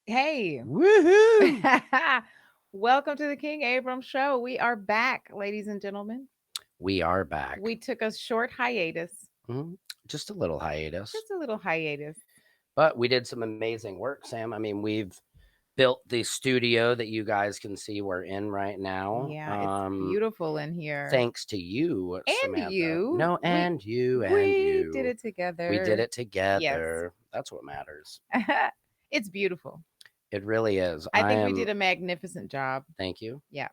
Hey, Woohoo! welcome to the King-Abrams show. We are back, ladies and gentlemen. We are back. We took a short hiatus, Mhm. Just a little hiatus, just a little hiatus. but we did some amazing work, Sam. I mean, we've built the studio that you guys can see we're in right now. Yeah, it's beautiful in here. Thanks to you, And Samantha. you, No, we and you, and we did you. it We did together. it Yes. together. That's what matters. It's beautiful. It really is. I I think we am. did a magnificent job. Thank you. Yeah.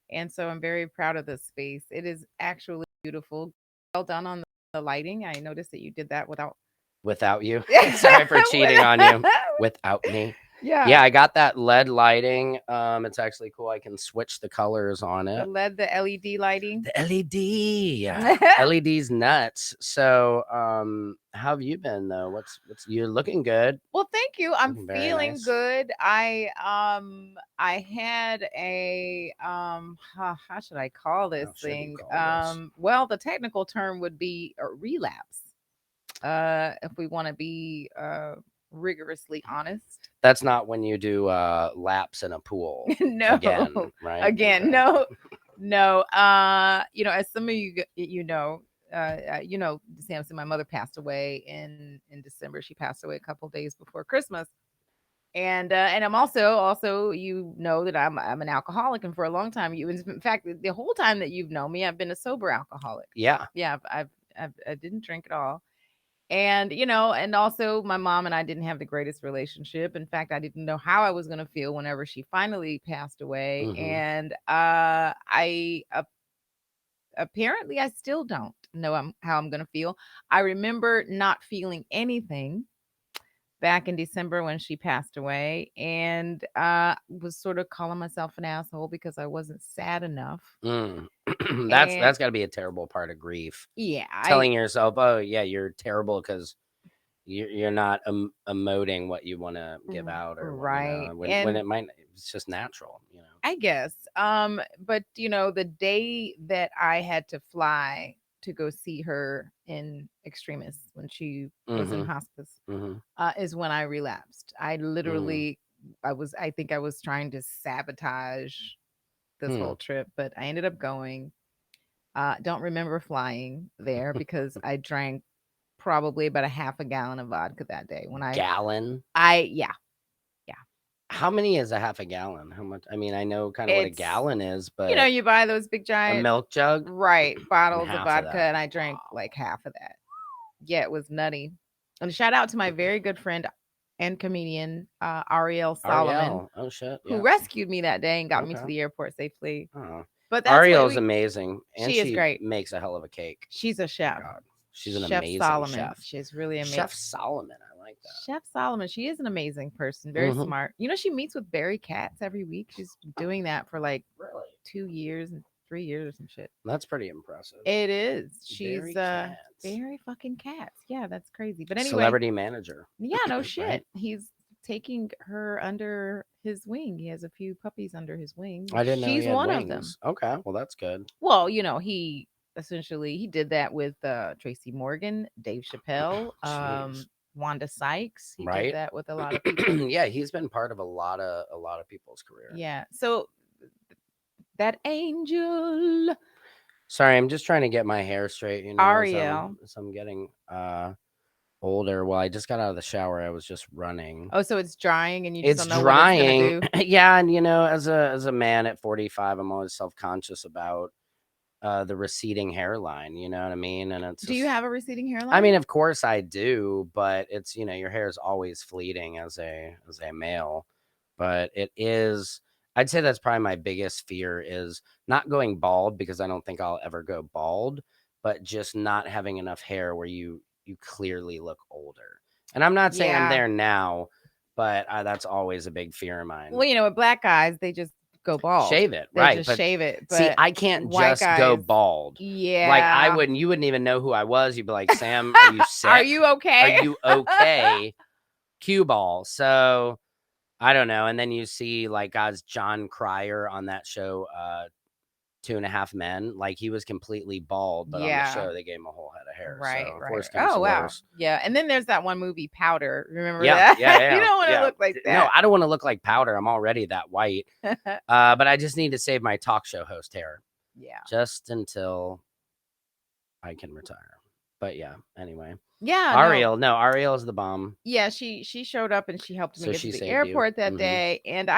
And so I'm very proud of this space. It is actually beautiful. Well done on the lighting. I noticed that you did that without Without you. Sorry for cheating on you. Without me. Yeah. Yeah, I got that LED lighting. It's actually cool. I can switch the colors on The it. LED, the LED lighting. The LED. LED's nuts. So, how have you been though? What's you're looking good. Well, thank you. I'm Looking very feeling nice. good. I had a how should I call this How should you thing? call this? Well, the technical term would be a relapse. If we want to be rigorously honest. That's not when you do laps in a pool No. again, right? Again, Okay. no. No. As some of you Samson, my mother passed away in December. She passed away a couple days before Christmas. And I'm also that I'm an alcoholic, and for a long time, in fact, the whole time that you've known me, I've been a sober alcoholic. Yeah. Yeah, I didn't drink at all. And also my mom and I didn't have the greatest relationship. In fact, I didn't know how I was going to feel whenever she finally passed away. Mm-hmm. And I apparently I still don't know how I'm going to feel. I remember not feeling anything back in December when she passed away, and was sort of calling myself an asshole because I wasn't sad enough. Mm. And that's got to be a terrible part of grief. yeah, I Telling yourself, "Oh yeah, you're terrible because you're not emoting what you want to give out, or what right. when And it might it's just natural. I guess. But the day that I had to fly to go see her in extremis when she was in Mm-hmm. hospice, Mm-hmm. is when I relapsed. Mm. I think I was trying to sabotage this Hmm. whole trip, but I ended up going. Don't remember flying there because I drank probably about a half a gallon of vodka that day. Gallon. Yeah, yeah. How many is a half a gallon? How much? I mean, I know kind of what a It's gallon is, but you buy those big a giant milk jug right and bottles of half of vodka, that. and I drank like half of that. Yeah, it was nutty. And shout out to my very good friend and comedian Ariel Solomon, Ariel. Oh shit. who Yeah. rescued me that day and got me to Okay. the airport safely. Oh. But that's what Ariel's we. amazing, and She is she great. makes a hell of a cake. She's a My chef. God, she's an Chef amazing Solomon. chef. She's really amazing. Chef Solomon. I like that. Chef Solomon. She is an amazing person. Very Mm-hmm. smart. She meets with Barry Katz every week. She's doing that for like Really. 2 years and 3 years or some shit. That's pretty impressive. It is. She's Very cats. very fucking Katz. Yeah, that's crazy. But anyway, Celebrity manager, yeah, no right? shit. He's taking her under his wing. He has a few puppies under his wing. I didn't know he She's had one of them. wings. Okay, well that's good. Well, he essentially he did that with Tracy Morgan, Dave Chappelle, Jeez, Wanda Sykes. He did right? that with a lot of people. Yeah, he's been part of a lot of people's career. Yeah. So that angel Sorry, I'm just trying to get my hair straight. As Ariel. I'm getting older. Well, I just got out of the shower. I was just running. Oh, so it's drying and you just It's don't know what it's gonna drying. do. Yeah, and as a man at 45, I'm always self-conscious about the receding hairline, you know what I mean? And it's Do you just have a receding I hairline? mean, of course I do, but it's, your hair is always fleeting as a male. But it is I'd say that's probably my biggest fear is not going bald because I don't think I'll ever go bald, but just not having enough hair where you clearly look older. And I'm not saying I'm Yeah. there now, but that's always a big fear of mine. Well, with black guys, they just go bald. Shave it, They right? just But shave it. see, But I can't white just go guys, bald. Like yeah. you wouldn't even know who I was. You'd be like, Sam, are you Are sick? you Are okay? you okay? Cue ball. So I don't know. And then you see like God's John Cryer on that show, 2.5 Men. Like, he was completely bald, but on the show they gave him a whole head of hair. Right, So right. worst comes Oh to wow. worst. Yeah. And then there's that one movie, Powder. Remember Yeah, that? yeah, You don't want to yeah. look like No, that. I don't want to look like powder. I'm already that white. But I just need to save my talk show host hair. Yeah. Just until I can retire. But yeah, anyway. Yeah. Ariel is the bomb. Yeah, she showed up and she helped me So get she to the saved you. airport that day. And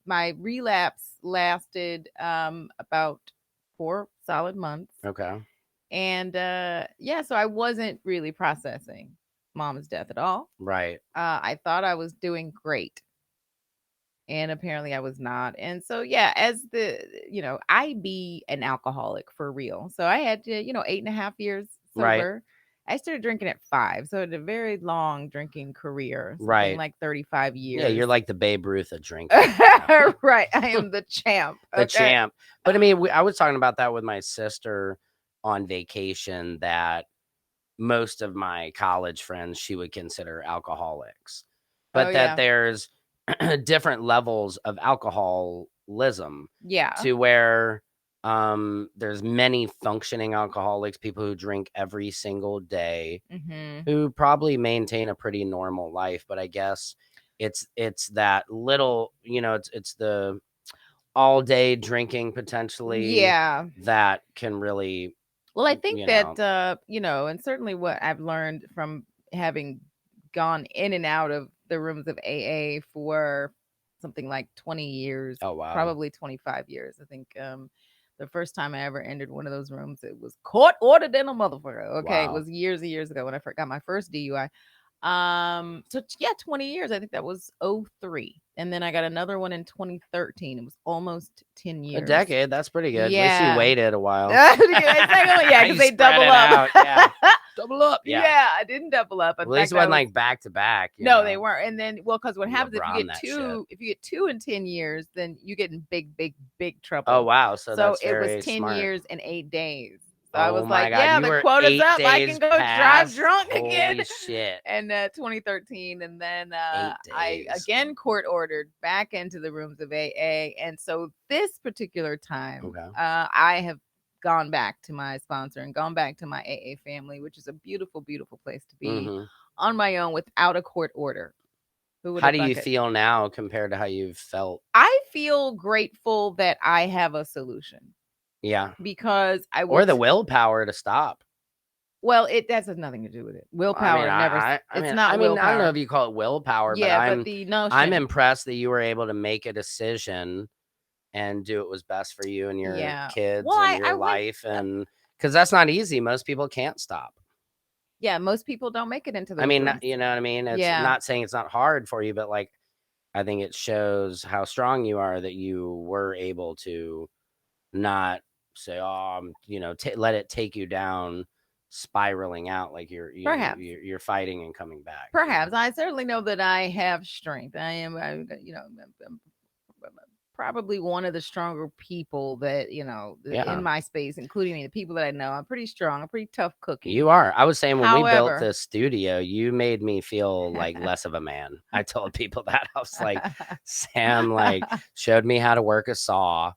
my relapse lasted about 4 solid months. Okay. And yeah, so I wasn't really processing mom's death at all. Right. I thought I was doing great. And apparently I was not. And so yeah, as I be an alcoholic for real. So I had to, 8.5 years sober. Right. I started drinking at 5. So I had a very long drinking career, something Right. like 35 years. Yeah, you're like the Babe Ruth of drinking. Right. I am the champ. The champ. But I mean, I was talking about that with my sister on vacation, that most of my college friends she would consider alcoholics, but that there's different levels of alcoholism. Yeah. To where there's many functioning alcoholics, people who drink every single day, who probably maintain a pretty normal life. But I guess it's that little, it's the all day drinking potentially that can really, well, I think that and certainly what I've learned from having gone in and out of the rooms of AA for something like 20 years. Oh wow. Probably 25 years. I think the first time I ever entered one of those rooms, it was court ordered in a motherfucker. Okay. Wow. It was years and years ago when I got my first DUI. So yeah, 20 years. I think that was 2003. And then I got another one in 2013. It was almost 10 years. A decade. That's pretty good. Yeah. At least you waited a while. Yeah, because they double up. Yeah. Double up. Yeah, I didn't double up. At least it wasn't like back to back. No, they weren't. And then, because what happens if you get two in 10 years, then you get in big trouble. Oh wow! So that's it very was 10 smart. years and 8 days. So I was God. like, yeah, the quota's up. I can go drive drunk again. Holy shit. And 2013. And then I again court ordered back into the rooms of AA. And so this particular time, I have gone back to my sponsor and gone back to my AA family, which is a beautiful, beautiful place to be on my own without a court order. How do you feel now compared to how you've felt? I feel grateful that I have a solution. Yeah. Because or the willpower to stop. Well, that has nothing to do with it. Willpower it's not willpower. I don't know if you call it willpower, but the notion. I'm impressed that you were able to make a decision and do what was best for you and your kids and your life. And because that's not easy. Most people can't stop. Yeah, most people don't make it into the you know what I mean? It's not saying it's not hard for you, but like, I think it shows how strong you are that you were able to not say, let it take you down, spiraling out like you're fighting and coming back. Perhaps. I certainly know that I have strength. I'm probably one of the stronger people that in my space, including the people that I know. I'm pretty strong. I'm pretty tough cookie. You are. I was saying when we built this studio, you made me feel like less of a man. I told people that. I was like, Sam showed me how to work a saw,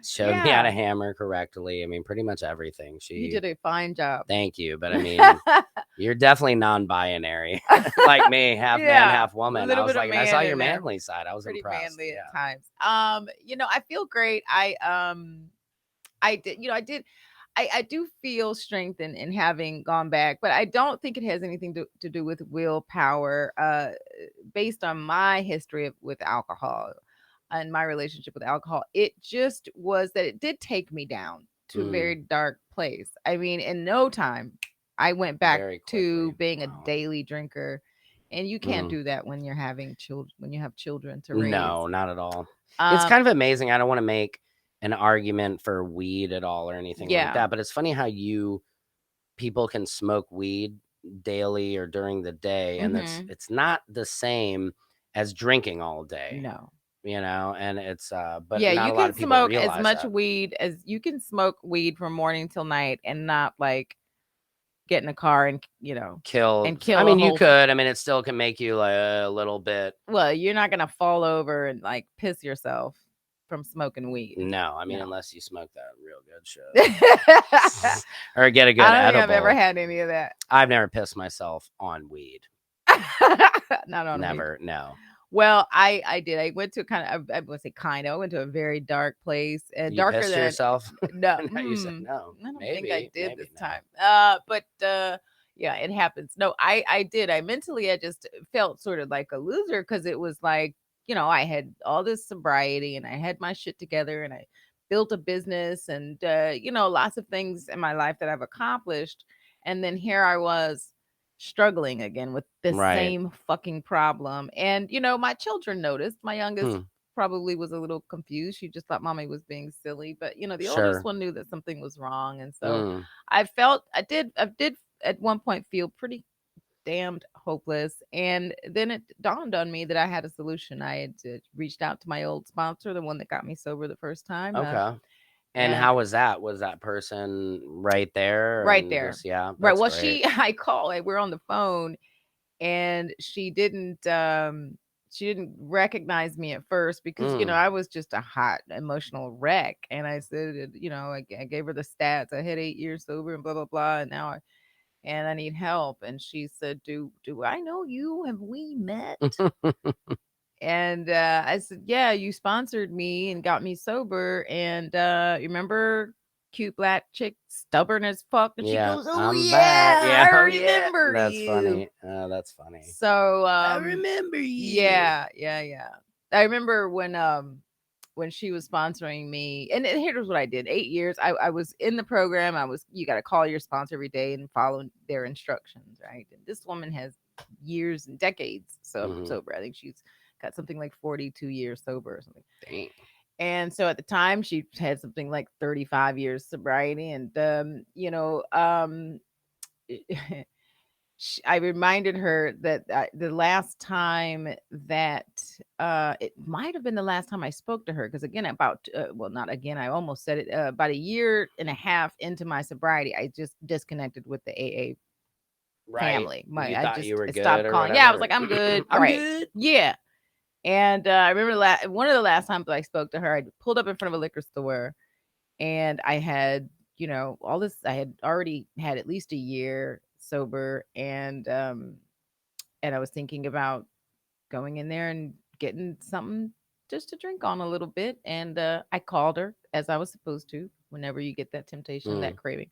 showed me how to hammer correctly. I mean, pretty much everything. You did a fine job. Thank you. But I mean, you're definitely non-binary like me, half man, half woman. I was like, I saw your manly side. I was pretty impressed. Manly at times. I feel great. I do feel strength in having gone back, but I don't think it has anything to do with willpower. Based on my history with alcohol and my relationship with alcohol, it just was that it did take me down to a very dark place. I mean, in no time, I went back to being a daily drinker. And you can't do that when you're having children, when you have children to raise. No, not at all. It's kind of amazing. I don't want to make an argument for weed at all or anything like that, but it's funny how people can smoke weed daily or during the day, and it's not the same as drinking all day. No. And it's but yeah, not you a lot can of people smoke realize as much that. weed as you can smoke weed from morning till night and not get in a car and kill. I mean, you could. I mean, it still can make you a little bit. Well, you're not gonna fall over and piss yourself. from smoking weed. No, I mean, No. unless you smoke that real good shit. Or get a good I don't edible. think I've ever had any of that. I've never pissed myself on weed. Not on weed. Never, no. Well, I did. I went to I would say kind of. I went to a very dark place, You darker pissed than yourself? no. No, you said no. I don't Maybe, think I did maybe this no. time. But yeah, it happens. No, I did. I mentally, I just felt sort of like a loser because it was like, I had all this sobriety and I had my shit together and I built a business and lots of things in my life that I've accomplished, and then here I was struggling again with the Right. same fucking problem. And my children noticed. My youngest probably was a little confused. She just thought mommy was being silly, but the oldest Sure. one knew that something was wrong. And so I did at one point feel pretty damned hopeless, and then it dawned on me that I had a solution. I had reached out to my old sponsor, the one that got me sober the first time. Okay. And And how was that? Was that person right there? right And there, just, yeah, right. that's Well, great. I called. We're on the phone, and she didn't recognize me at first because I was just a hot emotional wreck. And I said, I gave her the stats. I had 8 years sober and blah blah blah, and now I need help. And she said, do I know you? Have we met? And I said, yeah, you sponsored me and got me sober. And you remember cute black chick, stubborn as fuck? And she Yeah, goes, oh I'm back. yeah, Yeah, I oh yeah. remember That's you. funny. That's funny. So I remember you. yeah. I remember when she was sponsoring me, and here's what I did. 8 years, I was in the program. You got to call your sponsor every day and follow their instructions, right? And this woman has years and decades sober. I think she's got something like 42 years sober or something. Dang. And so at the time she had something like 35 years sobriety. And I reminded her that the last time that it might have been the last time I spoke to her, because again, not again, I almost said it, about a year and a half into my sobriety, I just disconnected with the AA family. You thought you were I good stopped or calling. Yeah, I was whatever? like, I'm good. I'm right. good. Yeah. And I remember one of the last times I spoke to her, I pulled up in front of a liquor store, and I had, all this. I had already had at least a year sober, and I was thinking about going in there and getting something just to drink on a little bit. And I called her, as I was supposed to, whenever you get that temptation, that craving.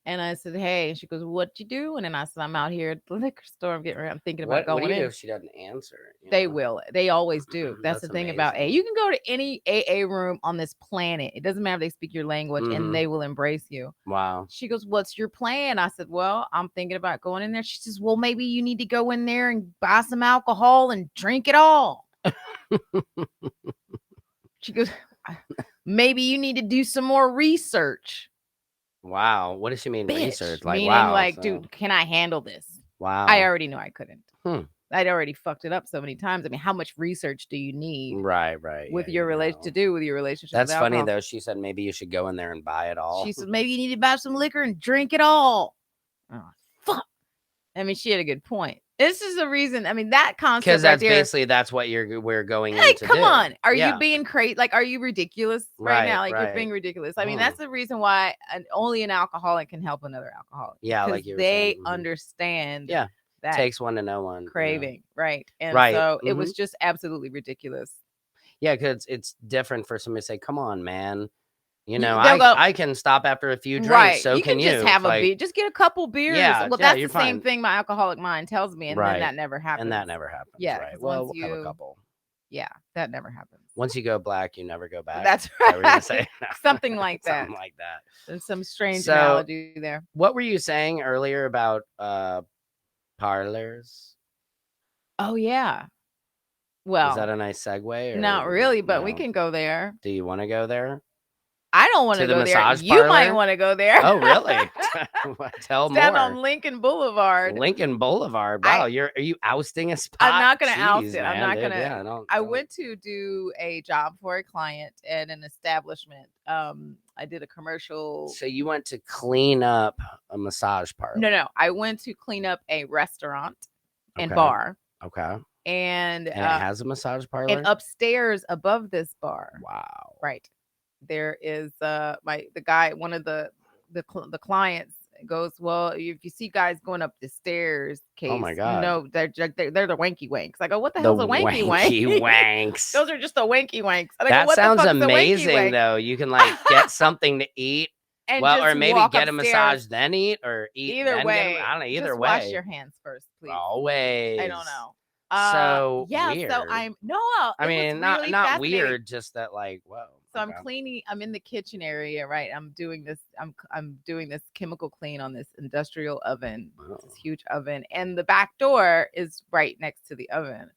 And I said, hey, and she goes, what you doing? And I said, I'm out here at the liquor store. I'm thinking about going What do you in. do if she doesn't answer? They will. They always do. That's the thing about amazing. You can go to any AA room on this planet. It doesn't matter if they speak your language, and they will embrace you. Wow. She goes, what's your plan? I said, well, I'm thinking about going in there. She says, well, maybe you need to go in there and buy some alcohol and drink it all. She goes, maybe you need to do some more research. Wow. What does she mean, Bitch, research? Like, meaning wow. like, dude, can I handle this? Wow. I already knew I couldn't. I'd already fucked it up so many times. I mean, how much research do you need? Right. With your relationship to do with your relationship. That's with funny alcohol. though. She said maybe you should go in there and buy it all. She said maybe you need to buy some liquor and drink it all. Oh, fuck. I mean, she had a good point. This is the reason. I mean, that concept because that's right there, basically that's what we're going hey, into. come on. Are Yeah. you being crazy? Like, are you ridiculous right now? Like, you're being ridiculous. I mean, that's the reason why only an alcoholic can help another alcoholic. Yeah, like you were they saying. understand. Yeah. That takes one to know one. craving, right? And Right. so it was just absolutely ridiculous. Yeah, because it's different for somebody to say, "Come on, man." They'll I can stop after a few drinks. Right. So you can just have a beer. Just get a couple beers. Yeah, Well, that's the same thing my alcoholic mind tells me, and then that never happens. And that never happens. Yeah. Right. Well, we'll have a couple. Yeah, that never happens. Once you go black, you never go back. That's right. We're gonna say something like that. Something like that. There's some strange analogy there. What were you saying earlier about Parlors? Oh yeah. Well, is that a nice segue? Or not really, but we can go there. Do you want to go there? I don't want to go there. You might want to go there. Oh, really? Tell more. Stand on Lincoln Boulevard. Lincoln Boulevard. Wow, are you ousting a spot? I'm not going to oust it. Man, I'm not going to. Yeah, I went to do a job for a client at an establishment. I did a commercial. So you went to clean up a massage parlor? No. I went to clean up a restaurant and bar. Okay. And And it has a massage and parlor? upstairs above this bar, Wow. right, there is the guy, one of the clients goes, well, if you see guys going up the stairs, Oh my case, God. they're the wanky wanks. I go, what the The hell's a wanky wank? wanky wanks. Those are just the wanky wanks. And I go, That what the sounds fuck is a wanky amazing, wank? though. You can like get something to eat. And Well, just or maybe walk get a massage, upstairs. then eat, or eat, Either then get a, way, I don't know, either just wash way. your hands first, please. Always. I don't know. So Yeah, weird. so I'm no, I it was mean, really not fascinating. weird, just that like, whoa. So I'm cleaning. I'm in the kitchen area, right? I'm doing this. I'm doing this chemical clean on this industrial oven, this huge oven, and the back door is right next to the oven,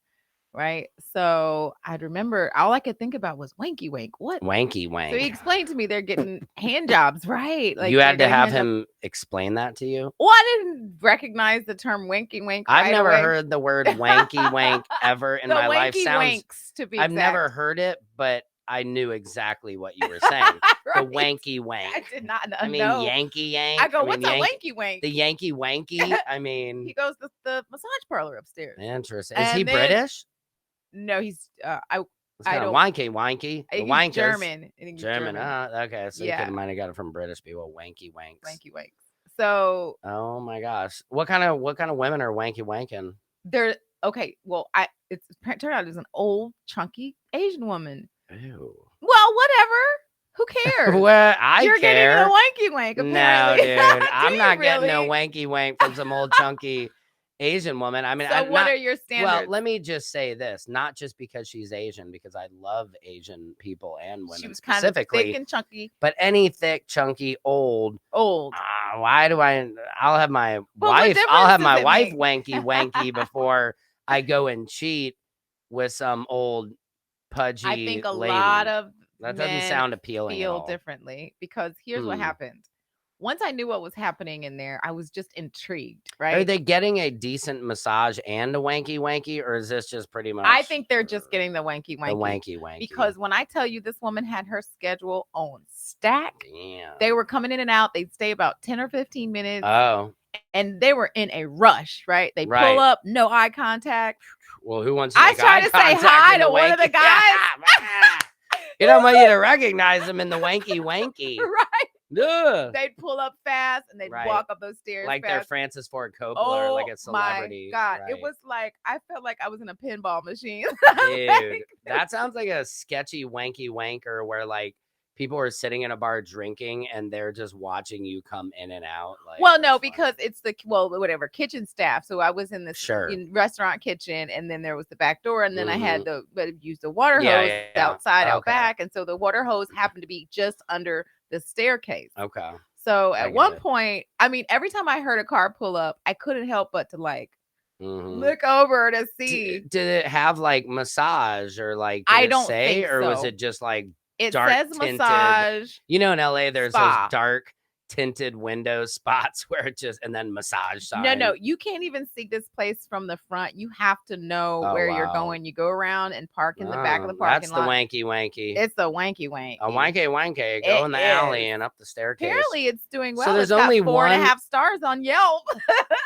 right? So I'd remember all I could think about was wanky wank. What? Wanky wank. So he explained to me they're getting hand jobs, right? Like you had to have him explain that to you. Well, I didn't recognize the term wanky wank. I've never heard the word wanky wank ever in my life. Wanks, to be exact. I've never heard it, but I knew exactly what you were saying. The wanky wank. I did not know. I mean, Yankee yank. I go, what's a wanky wank? The Yankee wanky. I mean, he goes to the massage parlor upstairs. Interesting. Is he British? No, he's I don't wanky. He's wankers. German. German. Okay. So you might have got it from British people. Wanky wanks. Wanky wanks. So. Oh my gosh. What kind of women are wanky wanking? They're okay. Well, it turned out it's an old, chunky Asian woman. Ew. Well, whatever. Who cares? Well, You're care. Getting a wanky wank. Apparently. No, dude. I'm not getting a wanky wank from some old chunky Asian woman. I mean, so what are your standards? Well, let me just say this: not just because she's Asian, because I love Asian people and women she was specifically, kind of thick and chunky. But any thick, chunky, old. Why do I'll have my wife. I'll have my wife wanky before I go and cheat with some old pudgy. I think a lady. lot of that doesn't sound appealing. Feel differently because here's what happened. Once I knew what was happening in there, I was just intrigued, right? Are they getting a decent massage and a wanky, or is this just pretty much? I think they're just getting the wanky. The wanky. Because when I tell you this woman had her schedule on stack, damn. They were coming in and out. They'd stay about 10 or 15 minutes. Oh. And they were in a rush, right? They pull up, no eye contact. Well, who wants to make eye contact? I tried to say hi to one of the guys. You don't want you to recognize them in the wanky. Right. Ugh. They'd pull up fast and they'd walk up those stairs like fast. they're Francis Ford Coppola or like a celebrity. My God. It was like I felt like I was in a pinball machine. Dude, that sounds like a sketchy wanky wanker where like people are sitting in a bar drinking and they're just watching you come in and out. Like, well, no, because it's whatever kitchen staff. So I was in this restaurant kitchen, and then there was the back door, and then I had to use the water hose outside, out back, and so the water hose happened to be just under the staircase. Okay. So at one point, I mean, every time I heard a car pull up, I couldn't help but to like look over to see. Did it have like massage or like? I don't say, think or so. was it just like? It dark says tinted, massage. You know, in LA, there's those dark tinted window spots where it just and then massage sign. No, you can't even see this place from the front. You have to know where you're going. You go around and park in the back of the parking lot. That's the wanky. It's the wanky wank. A wanky. Go in the alley and up the staircase. Apparently, it's doing well. So there's only 4.5 stars on Yelp.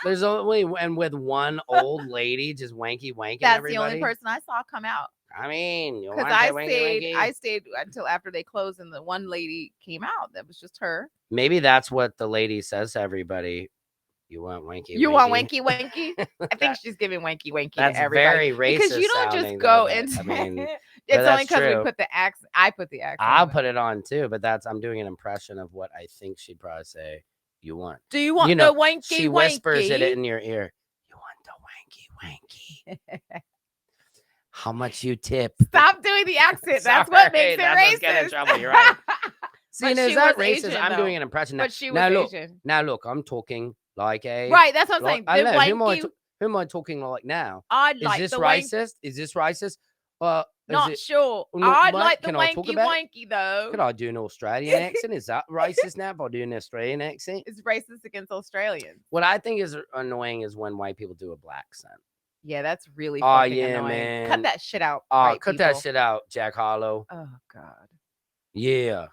There's only and with one old lady just wanking. That's everybody. The only person I saw come out. I mean, because I stayed until after they closed, and the one lady came out. That was just her. Maybe that's what the lady says to everybody. You want wanky? You want wanky? I think she's giving wanky to everybody. That's very racist. Because you don't just go into. I mean, it's only because we put the accent. I put the accent. I'll put it on too, but I'm doing an impression of what I think she'd probably say. You want? Do you want the wanky? She whispers it in your ear. You want the wanky? How much you tip? Stop doing the accent. That's what makes it racist. Get in trouble. You're right. See, is that racist? Asian, I'm doing an impression. But she was Asian. Now look, I'm talking like a right. That's what I'm saying. I know. Who am I talking like now? I'd like this racist? Is this racist? Not sure. I'd like the wanky though. Could I do an Australian accent? Is that racist now if I do an Australian accent? It's racist against Australians. What I think is annoying is when white people do a black accent. Yeah, that's really fucking annoying. Man. Cut that shit out. Cut that shit out, Jack Harlow. Oh God. Yeah.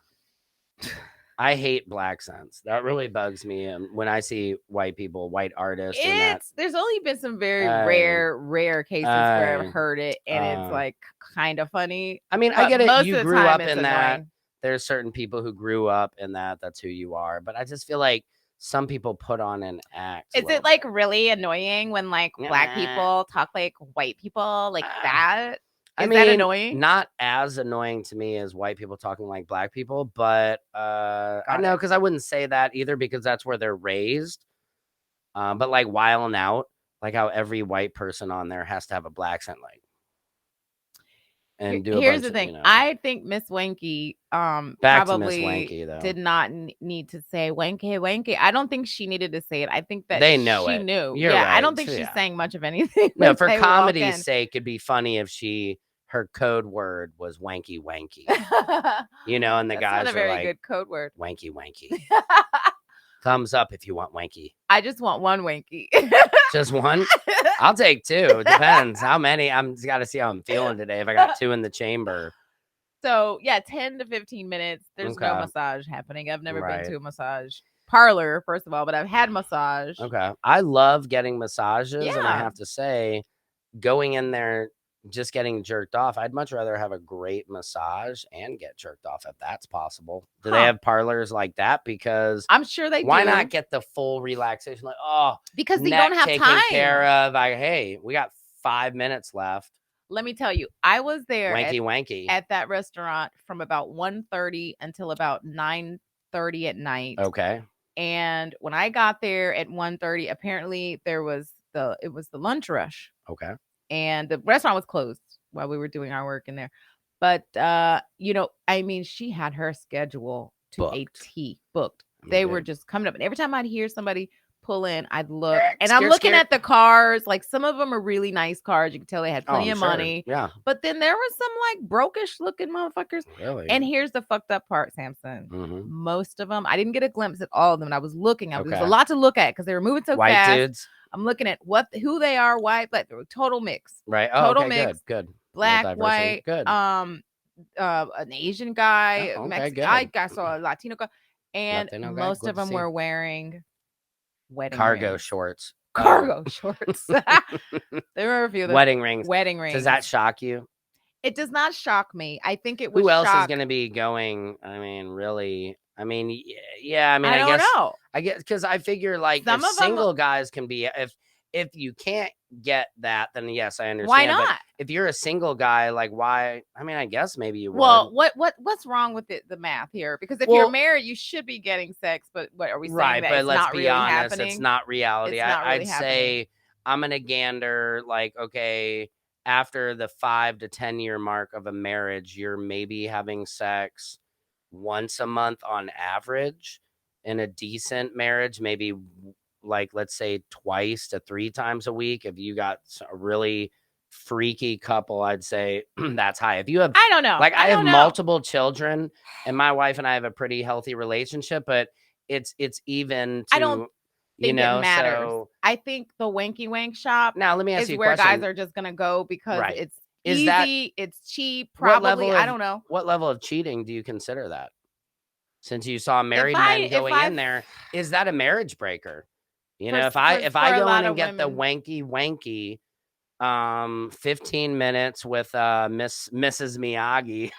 I hate black scents. That really bugs me when I see white people, white artists doing that. There's only been some very Aye. rare cases where I've Aye. heard it, and it's like kind of funny. I mean, I But get it. most You of the grew time, up it's in that. annoying. There's certain people who grew up in that. That's who you are. But I just feel like some people put on an act. Is it like really annoying when like black people talk like white people like that? I Is mean, that annoying? not as annoying to me as white people talking like black people, but I Got know it. because I wouldn't say that either because that's where they're raised. But like wilding out, like how every white person on there has to have a black accent, like, and do a Here's bunch the of, thing. I think Miss Wanky back to Miss probably Wanky though. did not need to say wanky wanky. I don't think she needed to say it. I think that They know she it. knew. You're Yeah, right. I don't think So, she's yeah. saying much of anything. No, when for they walk comedy's in. sake, it'd be funny if her code word was wanky wanky. You know, and the That's guys not a are very like, good code word. wanky wanky. Thumbs up if you want wanky. I just want one wanky. Just one? I'll take two. Depends how many. I'm got to see how I'm feeling today. If I got two in the chamber. So yeah, 10 to 15 minutes. There's no Okay. massage happening. I've never been Right. to a massage parlor, first of all, but I've had massage. Okay. I love getting massages, and I Yeah. have to say, going in there just getting jerked off, I'd much rather have a great massage and get jerked off if that's possible. Do they have parlors like that? Because I'm sure they why do. not get the full relaxation? Like, oh, because they neck don't have taken time. care of. Hey, we got 5 minutes left. Let me tell you, I was there Wanky. at that restaurant from about 1:30 until about 9:30 at night. Okay. And when I got there at 1:30, apparently it was the lunch rush. Okay. And the restaurant was closed while we were doing our work in there. But you know, I mean, she had her schedule to a T booked. They were just coming up, and every time I'd hear somebody pull in, I'd look, and I'm looking at the cars. Like some of them are really nice cars. You can tell they had plenty of money. Yeah. But then there were some like brokish looking motherfuckers. Really? And here's the fucked up part, Samson. Most of them, I didn't get a glimpse at all of them. And I was looking. There was a lot to look at because they were moving so white fast. Dudes. I'm looking at who they are, white, but total mix. Right. Oh, total okay, mix. Good. Black, white. Good. An Asian guy. Oh, okay, good. I saw a Latino guy, and most of them were wearing wedding cargo rings. shorts. Cargo shorts. There were a few of them. Wedding rings. Wedding rings. Does that shock you? It does not shock me. I think it would. Who else is going to be going? I mean, really? I mean, yeah. I mean, I don't know. I guess because I figure like some if single guys can be if you can't get that, then yes, I understand. Why not? But if you're a single guy, like why? I mean, I guess maybe you would. Well, what's wrong with the math here? Because if you're married, you should be getting sex. But what are we saying? Right, that but it's let's not be really honest, happening? it's not reality. It's not really I'd say I'm gonna gander like, okay, after the 5 to 10 year mark of a marriage, you're maybe having sex once a month on average. In a decent marriage, maybe like let's say twice to 3 times a week. If you got a really freaky couple, I'd say that's high. If you have, I don't know. Like I have multiple children, and my wife and I have a pretty healthy relationship, but it's even to, I don't think it matters. So, I think the wanky wank shop. Now let me ask you a where question. guys are just gonna go because it's Is easy, it's cheap. Probably, I don't know. What level of cheating do you consider that? Since you saw married men going in there, is that a marriage breaker? You know, if I go in and get the wanky, 15 minutes with Mrs. Miyagi.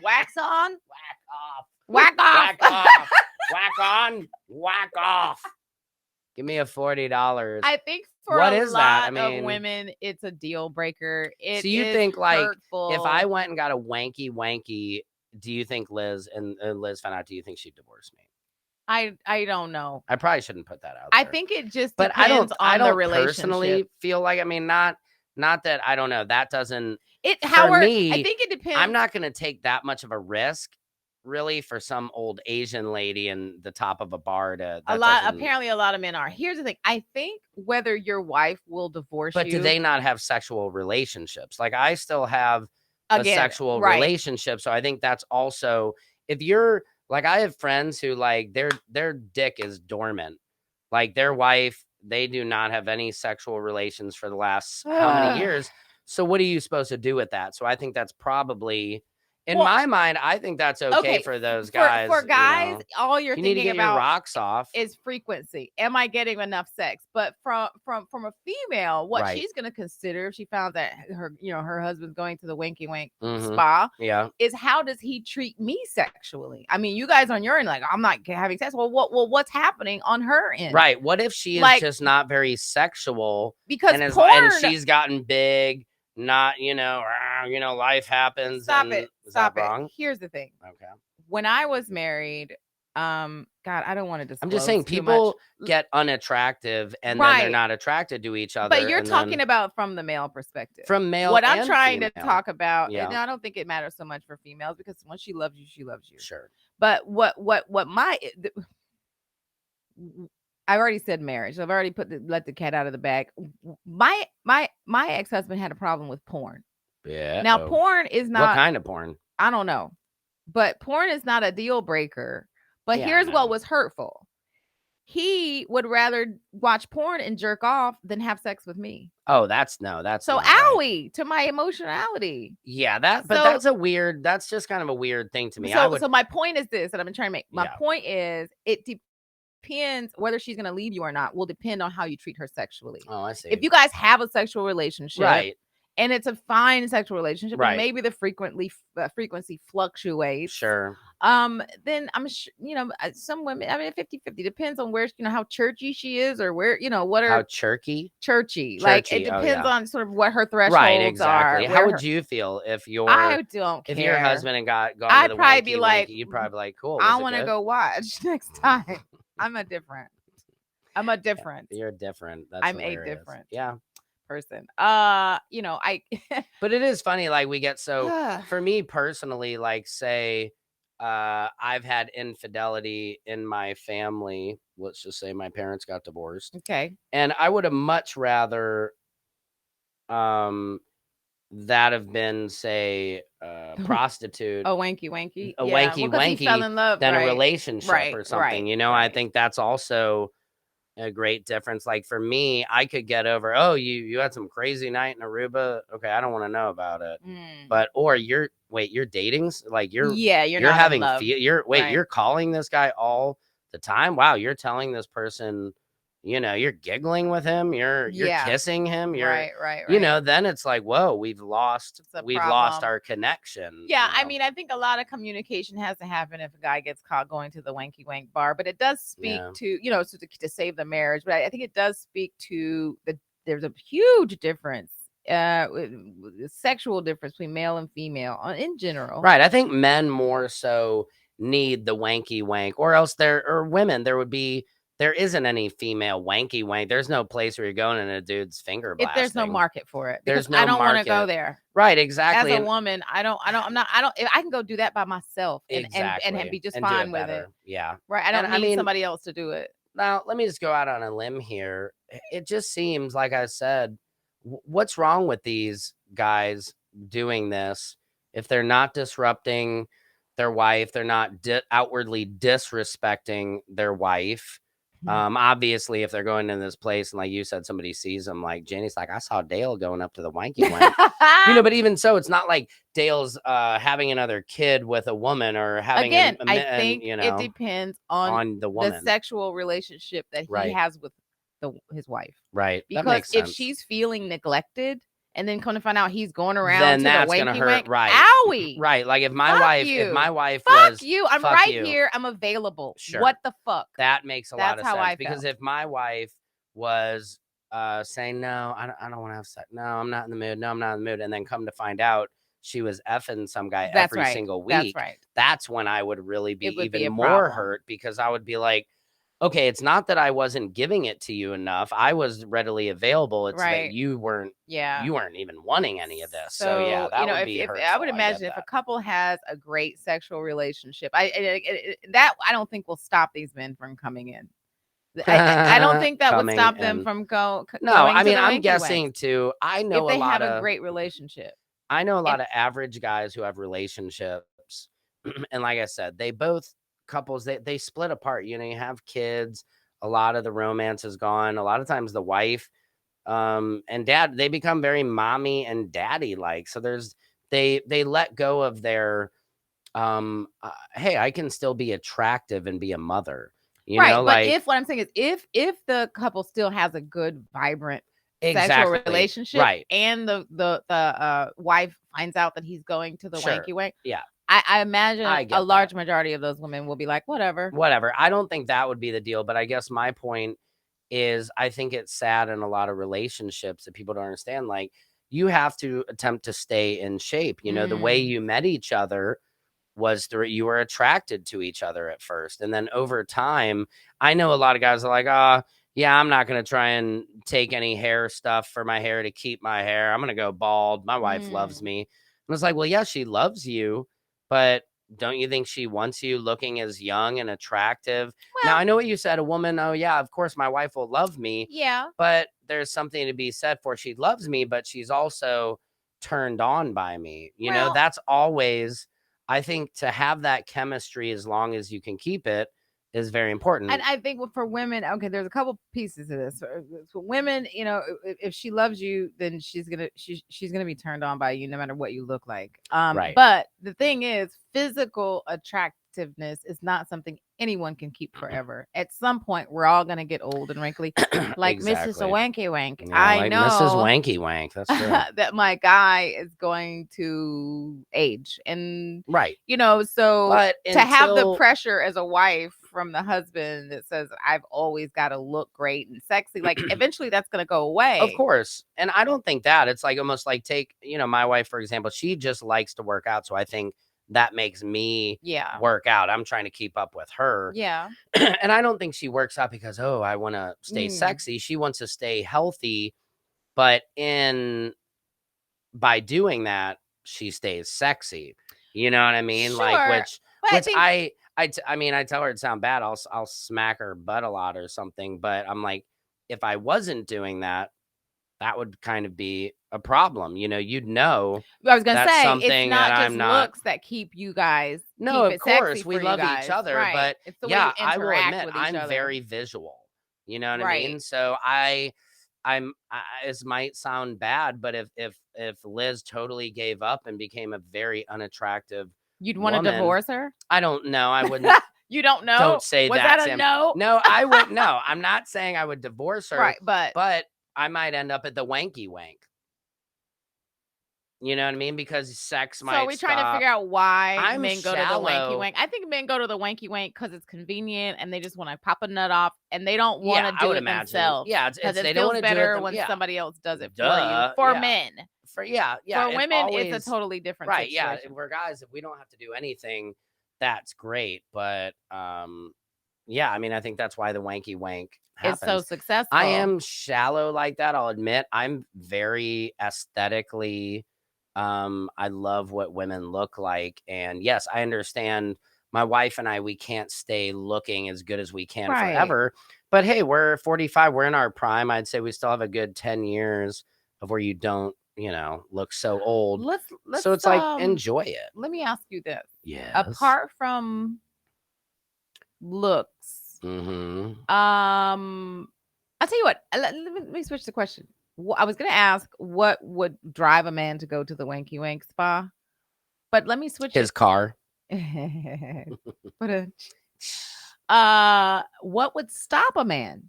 Wax on, whack off, whack off, whack off, whack on, whack off. Give me a $40. I think for what a is lot that? I mean, of women, it's a deal breaker. So you think like hurtful. if I went and got a wanky, do you think Liz and Liz found out? Do you think she'd divorce me? I don't know. I probably shouldn't put that out there. I think it just depends on the relationship. Personally feel like, I mean, not that I don't know. That doesn't for me. I think it depends. I'm not going to take that much of a risk, really, for some old Asian lady in the top of a bar to apparently a lot of men are. Here's the thing. I think whether your wife will divorce you. But do they not have sexual relationships? Like I still have a sexual relationship. So I think that's also, if you're like, I have friends who like their dick is dormant. Like their wife, they do not have any sexual relations for the last how many years. So what are you supposed to do with that? So I think that's probably, In Well, my mind, I think that's okay for those guys. For guys, all you're you need to thinking get your about rocks off. is frequency. Am I getting enough sex? But from a female, what Right. she's going to consider if she found that her husband's going to the Wanky Wank Mhm. spa, Yeah. is how does he treat me sexually? I mean, you guys on your end, like, I'm not having sex. Well, what's happening on her end? Right. What if she is Like, just not very sexual because and porn, she's gotten big, not, life happens. stop and it. Is Stop that it. wrong? Here's the thing. Okay. When I was married, God, I don't want to disclose. I'm just saying people get unattractive and then they're Right. not attracted to each other. But you're talking about from the male perspective. From male What I'm and trying to female. talk about, Yeah. and I don't think it matters so much for females because once she loves you, she loves you. Sure. But I already said marriage. I've already let the cat out of the bag. My ex-husband had a problem with porn. Yeah. Now, porn is not. What kind of porn? I don't know. But porn is not a deal breaker. But Yeah, here's no. what was hurtful. He would rather watch porn and jerk off than have sex with me. Oh, that's so owie right. To my emotionality. Yeah, that's just kind of a weird thing to me. So my point is this that I've been trying to make. My Yeah. point is it depends whether she's going to leave you or not will depend on how you treat her sexually. Oh, I see. If you guys have a sexual relationship, right, and it's a fine sexual relationship, right, and maybe the frequency fluctuates. Sure. Then I'm sure, some women, I mean, 50-50 depends on where, how churchy she is or where, what are how churchy. Like it depends on sort of what her thresholds right, exactly. are. How would you feel if your I don't care. If your husband and gone I'd to the probably Wanky be like, Wanky, you'd probably be like, cool. I want to go watch next time. I'm a different. You're different. I'm a different. Yeah. Person. But it is funny, like we get so for me personally, like say I've had infidelity in my family. Let's just say my parents got divorced. Okay. And I would have much rather that have been, say, prostitute. A wanky wanky. A wanky wanky fell in love, than right. a relationship or something. Right. I think that's also a great difference. Like for me, I could get over, oh, you had some crazy night in Aruba. Okay, I don't want to know about it. But or you're dating, like you're having you're calling this guy all the time. Wow, you're telling this person, you're giggling with him, you're kissing him, you're right. Then it's like, whoa, we've lost our connection. Yeah, I mean, I think a lot of communication has to happen if a guy gets caught going to the wanky wank bar, but it does speak to, to save the marriage. But I think it does speak to there's a huge difference, sexual difference between male and female in general. Right. I think men more so need the wanky wank, or else women, there isn't any female wanky wank. There's no place where you're going in a dude's finger blasting. If there's no market for it, there's no I don't want to go there. Right, exactly. As a woman, I can go do that by myself and be just fine with it. Yeah. Right. I don't need somebody else to do it. Now, let me just go out on a limb here. It just seems, like I said, what's wrong with these guys doing this if they're not disrupting their wife, they're not outwardly disrespecting their wife. Obviously, if they're going in this place and, like you said, somebody sees them, like Janie's like, I saw Dale going up to the wanky wank. But even so, it's not like Dale's having another kid with a woman or having I think it depends on the woman, the sexual relationship that he has with his wife. Right. Because if she's feeling neglected, and then come to find out he's going around to the wanky wank, right? Owie, right. Like if my wife fuck was, you, I'm fuck right you. here, I'm available. Sure. What the fuck? That makes a lot of sense. Because felt. if my wife was saying no, I don't want to have sex. No, I'm not in the mood. No, I'm not in the mood. And then come to find out she was effing some guy every single week. That's right. That's when I would really be even more hurt, because I would be like, okay, it's not that I wasn't giving it to you enough. I was readily available. It's that you weren't even wanting any of this. So yeah, that would be hurtful. I would imagine if a couple has a great sexual relationship, I don't think will stop these men from coming in. I don't think that would stop them from going. No, I mean, I'm guessing too. I know if they have a great relationship. I know a lot of average guys who have relationships, and like I said, couples, they split apart. You have kids, a lot of the romance is gone. A lot of times the wife and dad, they become very mommy and daddy like. So there's they let go of their hey, I can still be attractive and be a mother. Right, but like if what I'm saying is if the couple still has a good, vibrant sexual exactly relationship, right. and the wife finds out that he's going to the Sure. wanky wank, Yeah, I imagine I a get large that. majority of those women will be like, whatever. Whatever. I don't think that would be the deal, but I guess my point is I think it's sad in a lot of relationships that people don't understand. Like, you have to attempt to stay in shape. The way Mm. you met each other was through you were attracted to each other at first. And then over time, I know a lot of guys are like, yeah, I'm not going to try and take any hair stuff for my hair to keep my hair. I'm going to go bald. My wife loves Mm. me. And it's like, well, yeah, she loves you, but don't you think she wants you looking as young and attractive? Now, Well, I know what you said. A woman, oh, yeah, of course, my wife will love me. yeah. But there's something to be said for she loves me, but she's also turned on by me. Well, That's always, I think, to have that chemistry as long as you can keep it is very important. and I think for women, okay, there's a couple pieces to this. For women, if she loves you, then she's gonna be turned on by you no matter what you look like. Right. But the thing is, physical attractiveness is not something anyone can keep forever. At some point, we're all gonna get old and wrinkly, like Mrs. Exactly. Wanky Wank. Yeah, I like know Mrs. Wanky Wank. That's true. that my guy is going to age, and Right. so But to have the until pressure as a wife from the husband that says I've always got to look great and sexy, like eventually that's going to go away. of course. And I don't think that it's like almost like take, my wife, for example, she just likes to work out. So I think that makes me Yeah. work out. I'm trying to keep up with her. Yeah. And I don't think she works out because, oh, I want to stay Mm. sexy. She wants to stay healthy. But by doing that, she stays sexy. You know what I mean? Like, Sure, which but which I mean, I tell her it sound bad. I'll smack her butt a lot or something. But I'm like, if I wasn't doing that, that would kind of be a problem. You'd know I was gonna that's say it's something that not just I'm not. looks that keep you guys No, keep of it sexy course we for you love guys, each other, right? but It's the way yeah, you I will interact admit with each I'm other, very visual. You know what I right? mean? So this might sound bad, but if Liz totally gave up and became a very unattractive You'd want to woman, divorce her? I don't know. I wouldn't. You don't know? Don't say Was that, that a Sam. no? No, I would. No, I'm not saying I would divorce her, Right, but I might end up at the wanky wank. You know what I mean? Because sex so might we're trying to stop. figure out why I'm men go to the wanky shallow. wank. I think men go to the wanky wank because it's convenient and they just want to pop a nut off and they don't want to Yeah, I do would it imagine. themselves. Yeah, Because they it don't feels want to do it better them. when Yeah, somebody else does it for you. duh. For Yeah. men. Yeah. For It women, always, it's a totally different right. Yeah, situation. we're guys. If we don't have to do anything, that's great. But yeah, I mean, I think that's why the wanky wank happens. It's so successful. I am shallow like that. I'll admit. I'm very aesthetically. I love what women look like, and yes, I understand. My wife and I, we can't stay looking as good as we can Right. forever. But hey, we're 45. We're in our prime. I'd say we still have a good 10 years of where you don't, look so old. Let's So it's like, enjoy it. let me ask you this. Yes. Apart from looks, Mm-hmm. I'll tell you what. Let me switch the question. I was going to ask what would drive a man to go to the wanky wank spa, but let me switch His car. But what would stop a man?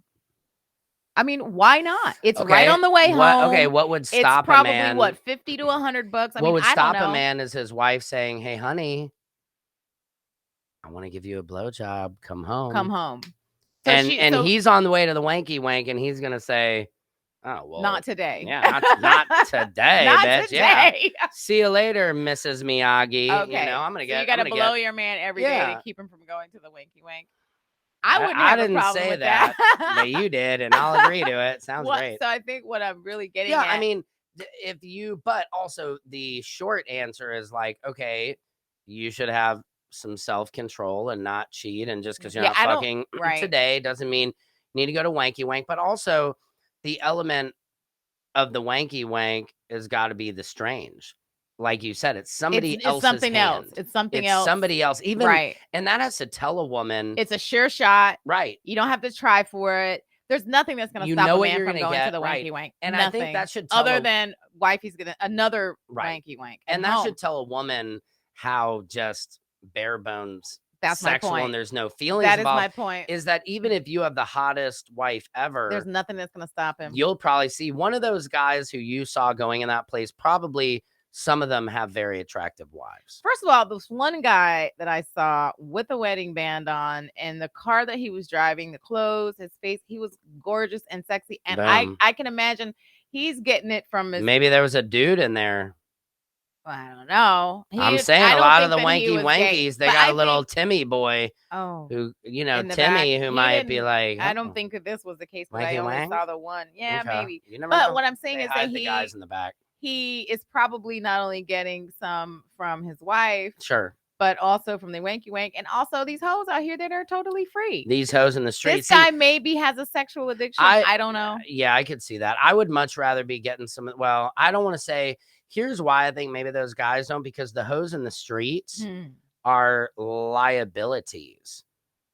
I mean, why not? It's right on the way home. Okay, what would stop it's probably, a man? what, $50 to $100? What would stop a man is his wife saying, "Hey, honey, I want to give you a blowjob. Come home. Come home." So and he's on the way to the wanky wank, and he's gonna say, "Oh well, not today." Yeah, not today, not bitch. today. Yeah. See you later, Mrs. Miyagi. Okay, I'm gonna get. So you got to blow your man every day to keep him from going to the wanky wank. I wouldn't have a problem with that. No, you did, and I'll agree to it. Sounds great. So I think what I'm really getting at. I mean, but also the short answer is like, okay, you should have some self-control and not cheat. And just because you're not fucking today doesn't mean you need to go to wanky wank. But also the element of the wanky wank has got to be the strange. Like you said, it's somebody else's something hand. else. It's something else. Somebody else. Even right. And that has to tell a woman. It's a sure shot. Right. You don't have to try for it. There's nothing that's gonna You stop know a what man you're from gonna going to get, the right? wanky wank. And I think Nothing. that should tell Other a than wifey's gonna another right. wanky wank at And that home. should tell a woman how just bare bones That's my sexual and point. there's no feelings That is involved. my point. Is that even if you have the hottest wife There's ever, nothing that's gonna stop him. you'll probably see one of those guys who you saw going in that place. Probably some of them have very attractive wives. First of all, this one guy that I saw with a wedding band on and the car that he was driving, the clothes, his face, he was gorgeous and sexy. And Boom. I can imagine he's getting it from his, Maybe there was a dude in there. I don't know. I'm saying I a don't lot of think the that he wanky was gay, wankies, they but got I a little think, Timmy boy oh, who, in the back, Timmy who he might be didn't. like, I don't oh, think that this was the case, but I wanky only wank. saw the one. Yeah, Okay. maybe. You never But know. what I'm saying They is hide that the guys in the back. he is probably not only getting some from his wife, Sure. but also from the wanky wank, and also these hoes out here that are totally free. These hoes in the street. This guy maybe has a sexual addiction. I don't know. Yeah, I could see that. I would much rather be getting some. Well, I don't want to say. Here's why I think maybe those guys don't, because the hoes in the streets are liabilities.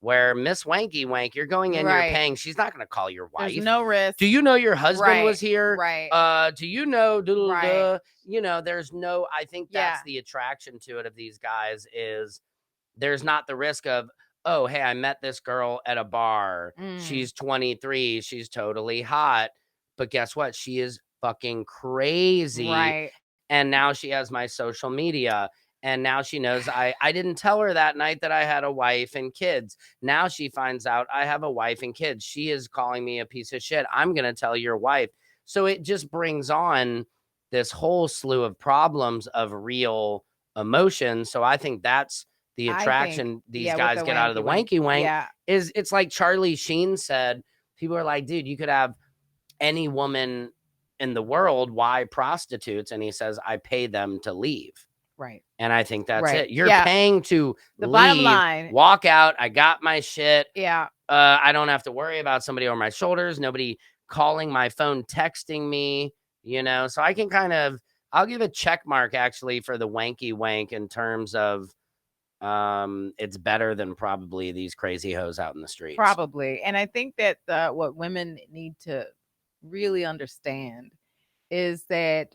Where Miss Wanky Wank, you're going in, you're paying. She's not going to call your wife. There's no risk. Do you know your husband was here? Right. Do you know? You know, there's no. I think that's the attraction to it of these guys is there's not the risk of, oh, hey, I met this girl at a bar. She's 23. She's totally hot. But guess what? She is fucking crazy. Right. And now she has my social media. And now she knows I didn't tell her that night that I had a wife and kids. Now she finds out I have a wife and kids. She is calling me a piece of shit. I'm going to tell your wife. So it just brings on this whole slew of problems of real emotion. So I think that's the attraction these guys get out of the wanky wank. Is it's like Charlie Sheen said, people are like, dude, you could have any woman in the world. Why prostitutes? And he says, I pay them to leave. Right. And I think that's it. You're paying to the leave, bottom line, walk out. I got my shit. Yeah. I don't have to worry about somebody over my shoulders. Nobody calling my phone, texting me, you know, so I can I'll give a check mark actually for the wanky wank in terms of, it's better than probably these crazy hoes out in the streets. Probably. And I think that what women need to really understand is that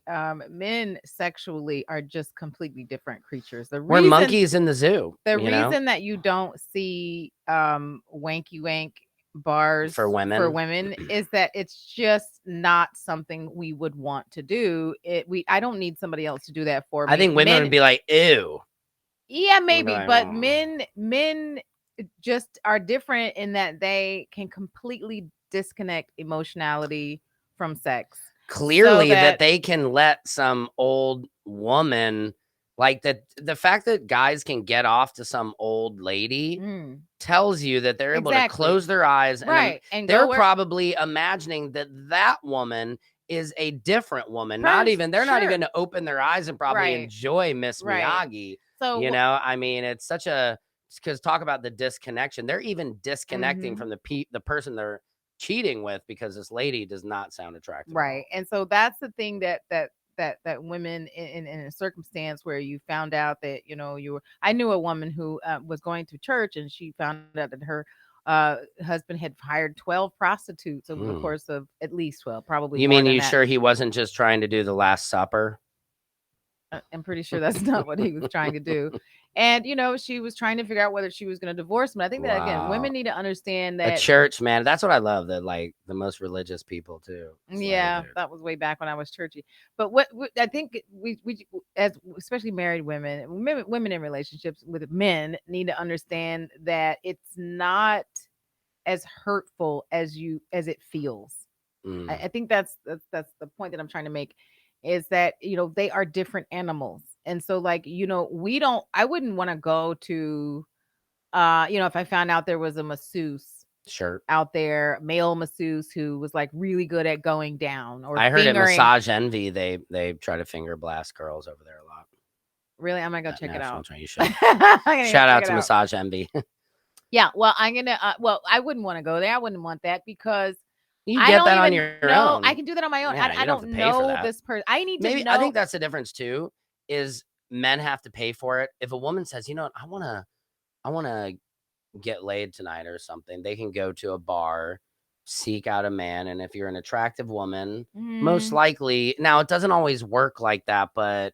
men sexually are just completely different creatures. We're monkeys in the zoo. The reason that you don't see wanky wank bars for women is that it's just not something we would want to do. I don't need somebody else to do that for me. I think women would be like, ew. Yeah, maybe, like, but men just are different in that they can completely disconnect emotionality from sex. Clearly, so that they can let some old woman, like the fact that guys can get off to some old lady tells you that they're able to close their eyes, and they're probably imagining that that woman is a different woman. Not even they're not even to open their eyes and probably enjoy Miss Miyagi. So you know, I mean, it's such a, because talk about the disconnection. They're even disconnecting from the person they're cheating with because this lady does not sound attractive. Right. And so that's the thing that women in a circumstance where you found out that, you know, I knew a woman who was going to church and she found out that her husband had hired 12 prostitutes over the course of at least 12, probably. You mean sure he wasn't just trying to do the Last Supper? I'm pretty sure that's not what he was trying to do. And, you know, she was trying to figure out whether she was going to divorce him. I think that, again, women need to understand that. A church, man. That's what I love. That, like, the most religious people, too. Yeah, that was way back when I was churchy. But what I think we as especially married women in relationships with men need to understand that it's not as hurtful as it feels. I think that's the point that I'm trying to make. Is that, you know, they are different animals. And so, like, you know, I wouldn't want to go to, you know, if I found out there was a masseuse out there, male masseuse who was like really good at going down, or I heard at Massage Envy, they try to finger blast girls over there a lot. Really? I'm going to go check it out. You should. Shout out to Massage Envy. Yeah. Well, I'm going to, I wouldn't want to go there. I wouldn't want that because you get that on your own. I can do that on my own. Yeah, I don't know this person. I need to know. I think that's the difference too, is men have to pay for it. If a woman says, you know what, I want to get laid tonight or something, they can go to a bar seek out a man, and if you're an attractive woman, most Mm. likely, now it doesn't always work like that, but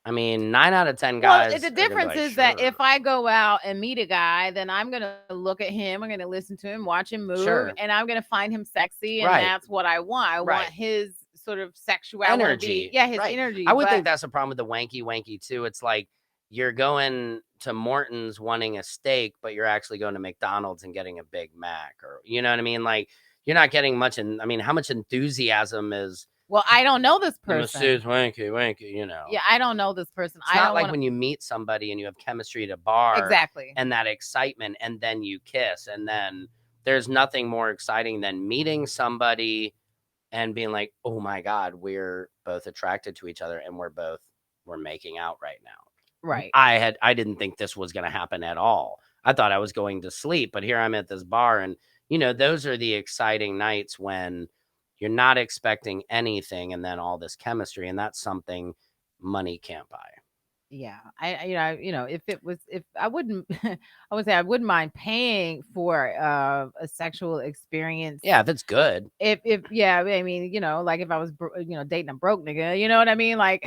I mean, 9 out of 10 Well, the guys are gonna be difference like, is that if sure, I go out and meet a guy, then I'm gonna look at him, I'm gonna listen to him, watch him move, sure, and I'm gonna find him sexy, and right, that's what I want. I want right. his sort of sexual. I want to be, Energy, yeah, his right. energy. I would But think that's the problem with the wanky too. It's like you're going to Morton's wanting a steak, but you're actually going to McDonald's and getting a Big Mac, or you know what I mean? Like you're not getting much. I mean, how much enthusiasm is well, I don't know this the person. masseuse wanky? You know, Yeah, I don't know this person. it's I not don't like want to. when you meet somebody and you have chemistry at a bar Exactly. and that excitement, and then you kiss, and then there's nothing more exciting than meeting somebody and being like, oh my God, we're both attracted to each other and we're making out right now. Right. I didn't think this was going to happen at all. I thought I was going to sleep, but here I'm at this bar, and those are the exciting nights when you're not expecting anything, and then all this chemistry, and that's something money can't buy. Yeah, if it was, if I wouldn't, I would say I wouldn't mind paying for a sexual experience. Yeah, if it's good. If yeah, I mean, like if I was, dating a broke nigga, you know what I mean? Like,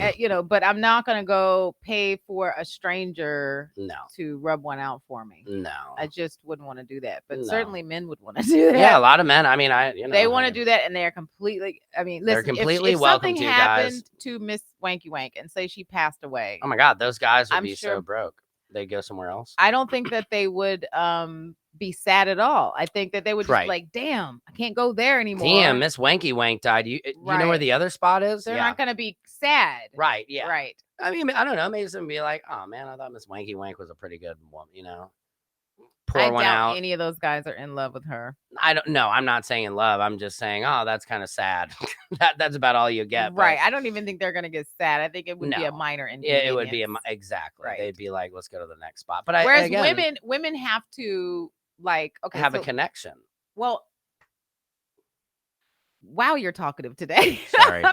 but I'm not gonna go pay for a stranger No, to rub one out for me. no, I just wouldn't want to do that. But no. certainly men would want to do that. Yeah, a lot of men. I mean, They want to do that, and they're completely. I mean, they're listen, completely if welcome something to, guys. happened to Miss Wanky Wank and say she passed away, Oh my God, those guys would I'm be so sure. broke. They'd go somewhere else. I don't think that they would be sad at all. I think that they would just be Right. like, damn, I can't go there anymore. Damn, Miss Wanky Wank died. You know where Right. the other spot is? They're Yeah. not gonna be sad. Right. Yeah. Right. I mean, I don't know. Maybe somebody be like, oh man, I thought Miss Wanky Wank was a pretty good woman. Pour I one doubt out. any of those guys are in love with her. I don't know. I'm not saying love. I'm just saying, oh, that's kind of sad. That's about all you get. Right. But I don't even think they're gonna get sad. I think it would be a no. minor Yeah, inconvenience. it would be exactly. Right. They'd be like, let's go to the next spot. But whereas again, women have to like have a connection. Well, wow, you're talkative today. Sorry.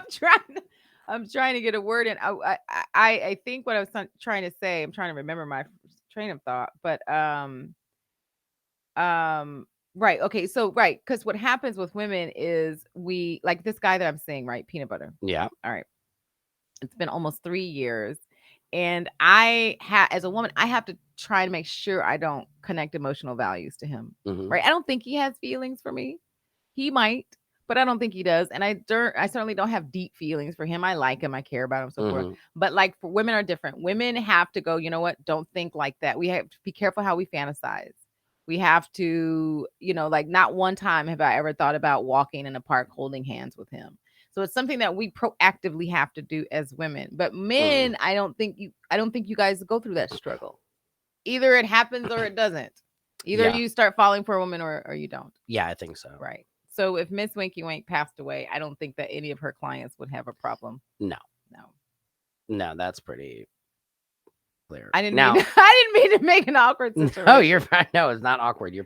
I'm trying to get a word in. I think what I was trying to say, I'm trying to remember my train of thought, but right, okay, so right, because what happens with women is we like this guy that I'm saying, right, peanut butter. Yeah. All right, it's been almost 3 years, and as a woman, I have to try to make sure I don't connect emotional values to him. Mm-hmm. Right, I don't think he has feelings for me. He might, but I don't think he does. And I certainly don't have deep feelings for him. I like him. I care about him, so forth. But like for women are different. Women have to go, you know what? Don't think like that. We have to be careful how we fantasize. We have to, like not one time have I ever thought about walking in a park holding hands with him. So it's something that we proactively have to do as women. But men, I don't think you guys go through that struggle. Either it happens or it doesn't. Either you start falling for a woman or you don't. Yeah, I think so. Right. So if Miss Winky Wank passed away, I don't think that any of her clients would have a problem. No, that's pretty clear. I didn't mean to make an awkward situation. No, you're right. No, it's not awkward. You're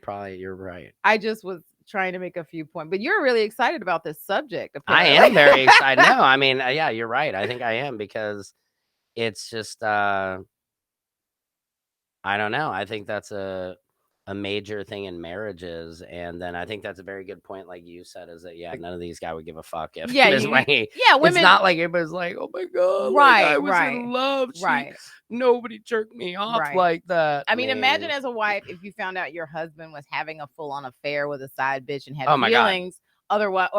right. I just was trying to make a few points, but you're really excited about this subject. Apparently. I am very excited. No, I mean, yeah, you're right. I think I am because it's just, I don't know. I think that's a major thing in marriages, and then I think that's a very good point, like you said, is that none of these guys would give a fuck if women. It's not like everybody's like, oh my God, right, I was in love, nobody jerked me off like that. I mean, imagine as a wife if you found out your husband was having a full-on affair with a side bitch and had feelings. Otherwise,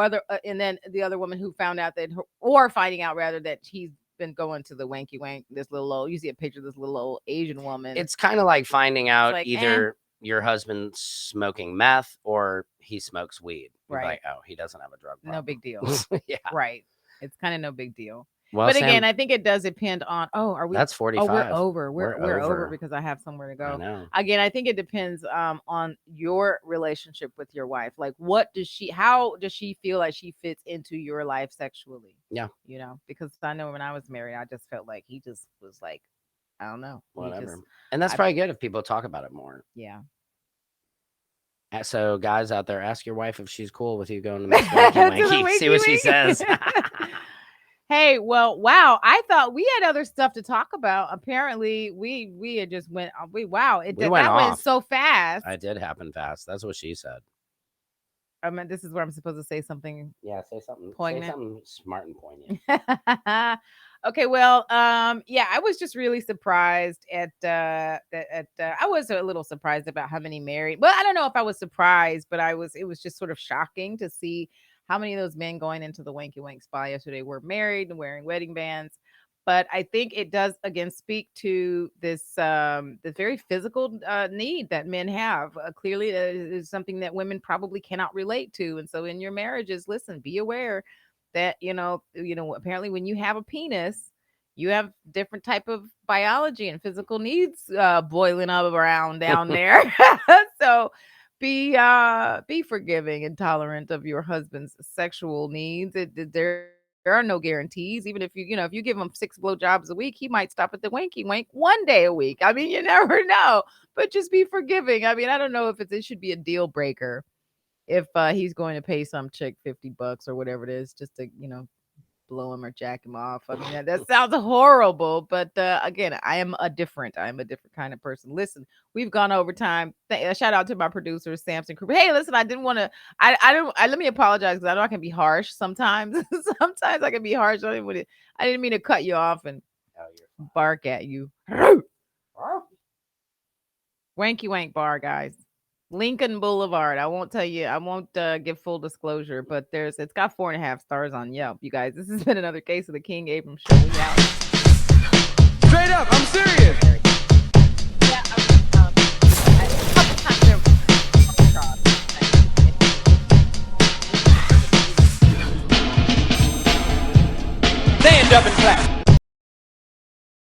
and then the other woman who found out or finding out rather that he's been going to the wanky wank, this little old, you see a picture of this little old Asian woman. It's kind of like finding out either your husband's smoking meth or he smokes weed. Right. Like, oh, he doesn't have a drug problem. No big deal. Yeah. Right. It's kind of no big deal. Well, but again, I think it does depend on, are we? That's 45. Oh, we're over. We're over because I have somewhere to go. I know. Again, I think it depends on your relationship with your wife. Like, how does she feel like she fits into your life sexually? Yeah. Because I know when I was married, I just felt like he just was like, I don't know. Whatever. And that's probably good if people talk about it more. Yeah. So guys out there, ask your wife if she's cool with you going to Miss Wanky. See what she says. Hey, well, wow. I thought we had other stuff to talk about. Apparently, we had just went. That went so fast. It did happen fast. That's what she said. I mean, this is where I'm supposed to say something Yeah, say something. Say poignant. something smart and poignant. Okay, well, yeah, I was just really surprised at I was a little surprised about how many married. Well, I don't know if I was surprised, but it was just sort of shocking to see how many of those men going into the Wanky Wank spa yesterday were married and wearing wedding bands. But I think it does again speak to this very physical need that men have. Clearly, is something that women probably cannot relate to, and so in your marriages, listen, be aware that apparently when you have a penis, you have different type of biology and physical needs boiling up around down there. So be forgiving and tolerant of your husband's sexual needs. There are no guarantees. Even if if you give him 6 blowjobs a week, he might stop at the Wanky Wank one day a week. I mean, you never know. But just be forgiving. I mean, I don't know if it should be a deal breaker if he's going to pay some chick $50 or whatever it is just to blow him or jack him off. I mean, that sounds horrible, but again, I am a different kind of person. Listen, we've gone over time. Shout out to my producer Samson Crouppen. Hey, listen, I didn't want to. I don't. Let me apologize because I know I can be harsh sometimes. Sometimes I can be harsh. I didn't mean to cut you off and bark at you. Wanky Wank Bar, guys. Lincoln Boulevard. I won't tell you. I won't give full disclosure, but it's got 4.5 stars on Yelp. You guys, this has been another case of the King-Abrams show. We out. Straight up, I'm serious. Yeah, a couple times there Stand up and clap.